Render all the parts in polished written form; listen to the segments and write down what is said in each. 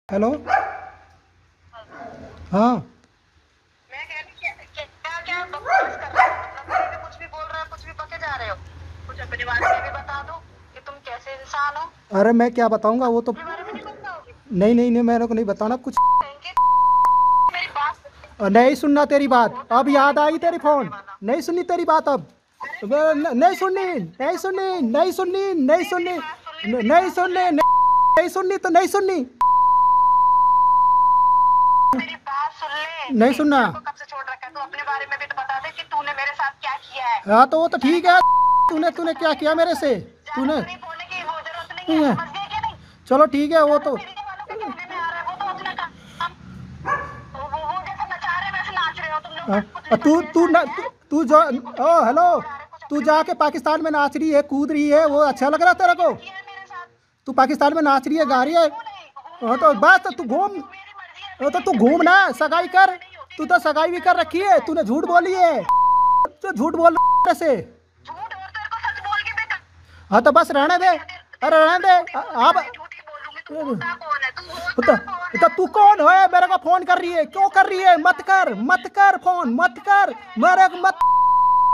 Hello. हाँ। मैं कह रही क्या क्या बकवास कर रहे हो? मतलब मेरे लिए कुछ भी बोल रहे हो, कुछ भी बके जा रहे हो। कुछ अपने बारे में भी बता दो कि तुम कैसे इंसान हो। अरे मैं क्या बताऊंगा, वो तो अपने बारे में नहीं बताओगे? नहीं नहीं नहीं, मेरे को नहीं बताना कुछ। कहेंगे मेरी बात सुनती नहीं सुनना तेरी बात, होता अब कौन है याद आई वीडियो तेरी बनाने फोन। वाला? नहीं सुननी तेरी बात अब। अरे मेरी बात सुन नहीं ले, सुननी, मैंने सुनने नहीं कब सुननी, कहा? नहीं सुननी, नहीं मेरी सुननी, बात सुन ले, मेरी नहीं बात सुन सुननी, ले। नहीं सुननी तो नहीं सुननी। मेरी बात सुन ले, नहीं सुनना। मेरे को कब से छोड़ रखा है? तू अपने बारे में भी तो बता दे कि तूने मेरे साथ क्या किया है। हाँ तो वो तो मैंने ठीक है। कहा तूने तो तूने बता क्या दे। किया मेरे से? ज्यादा तूने शरीफ होने की वो जरूरत नहीं है, समझ गए कि नहीं? चलो ठीक है वो ज्यादा तो। मीडिया वालों के कहने में आ रहा है, वो तो अपना काम। वो जैसे नचा रहे वैसे नाच रहे हो तुम लोग। कठपुतली तू बन गए तू सारे न हैं। तू जो अपनी खुशी ओ में हेलो, मौज उड़ा रहे, कुछ तू अपने जाके लिए पाकिस्तान में नाच रही है, कूद रही है, वो अच्छा लग रहा है तेरे को? किया है मेरे साथ। तू पाकिस्तान में नाच रही है, गा रही है। क्यों नहीं हाँ घूमने तो आई हूँ, बस तो बीच तू में घूम। कभी वो मेरी मर्जी है, तो मेरी तू घूम ना, इंडिपेंडेंट हूँ, सगाई मेरी कर। कोई नहीं होती, तू मेरी तो सगाई भी मेरा कर जो रखी होता है, है। तूने झूठ समझ बोली गए है। कि नहीं? तो झूठ बोल रहा है से। झूठ और तेरे को सच बोल के बेकार। हाँ तो बस रहने दे। तेरे अरे को रहने मैं दे। झूठी बोलती अब रहती, झूठी बोलूंगी। तू होता कौन है? तू तो, होता कौन तो है? तू तू कौन गरीब है? है, मेरे को तू फोन कर रही है, ये क्यों सब कर रही है? मुझे मत बता कर, मेरे मत कर फोन, मत कर। मेरे को मत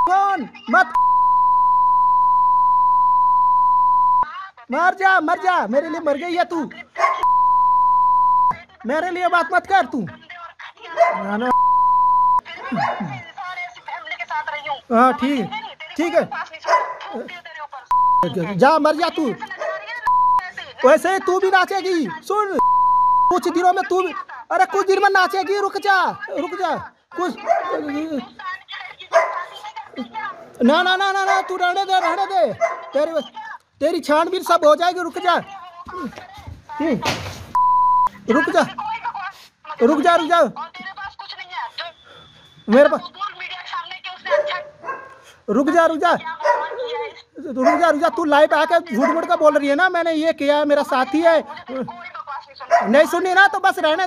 फोन मत। मर जा, मर जा, मेरे लिए मर गई है तू। अपनी बेटी मेरे लिए बात मत कर तू। गंदे और घटिया। फिर भी मैं ऐसे इंसान ऐसी फैमिली के साथ रही हूँ। हाँ समझ ठीक गई है, कि नहीं? तेरी ठीक कोई है। बकवास नहीं सुनता, थूकती हूँ तेरे ऊपर। जा मर जा तू। ये कैसे नचा रही है? ऐसे वैसे ही नहीं तू भी नाचो, नाचेगी, नहीं सुन। कुछ दिनों में तू भी, अरे कुछ दिन में नाचेगी, रुक जा, रुक जा कुछ। पाकिस्तान में हिंदुस्तान की लड़की से शादी नहीं करते क्या? ना ना ना ना ना, तू रहने दे, रहने दे। तेरी तेरी छानबीन सब हो जाएगी, रुक जा। ठीक, रुक जा, कोई बकवास मत रुक कर, जा, ठीक रुक है? जा। और तेरे पास कुछ नहीं है जो मेरे वो पास बोल मीडिया के सामने कि उसने अच्छा रुक जा, रुक जा, क्या बवाल किया है इस रुक जा, रुक जा। तू लाइव आके झूठ मूठ का बोल रही है ना, मैंने ये किया है, मेरा साथी है। मुझे तेरी कोई बकवास नहीं सुननी। नहीं सुननी ना तो बस रहने,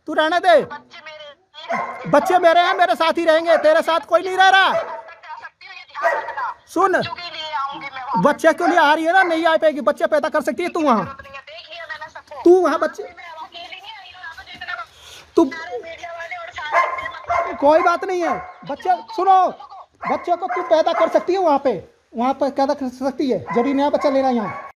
तू रहने दे। बच्चे मेरे लिए होंगे। बच्चे मेरे हैं, मेरे साथ ही रहेंगे, तेरे साथ कोई नहीं रह रहा। मैं घर तक जा सकती हूँ, ये ध्यान रखना। सुन, बच्चों के लिए आऊंगी मैं वहां पे। बच्चे क्यों नहीं आ रही है ना, नहीं आ पाएगी, बच्चे पैदा कर सकती है तू वहाँ। जरूरत नहीं है, देख लिया मैंने सबको। तू वहाँ बच्चे, मैं अकेली नहीं आई हूँ यहाँ पे, जितने तू सारे मीडिया वाले और सारे बेमतलब कोई बात नहीं है। बच्चे सुनो, बच्चों को तू पैदा कर सकती है वहाँ पे, वहाँ पे पैदा कर सकती है, जरूरी नया बच्चा लेना यहाँ।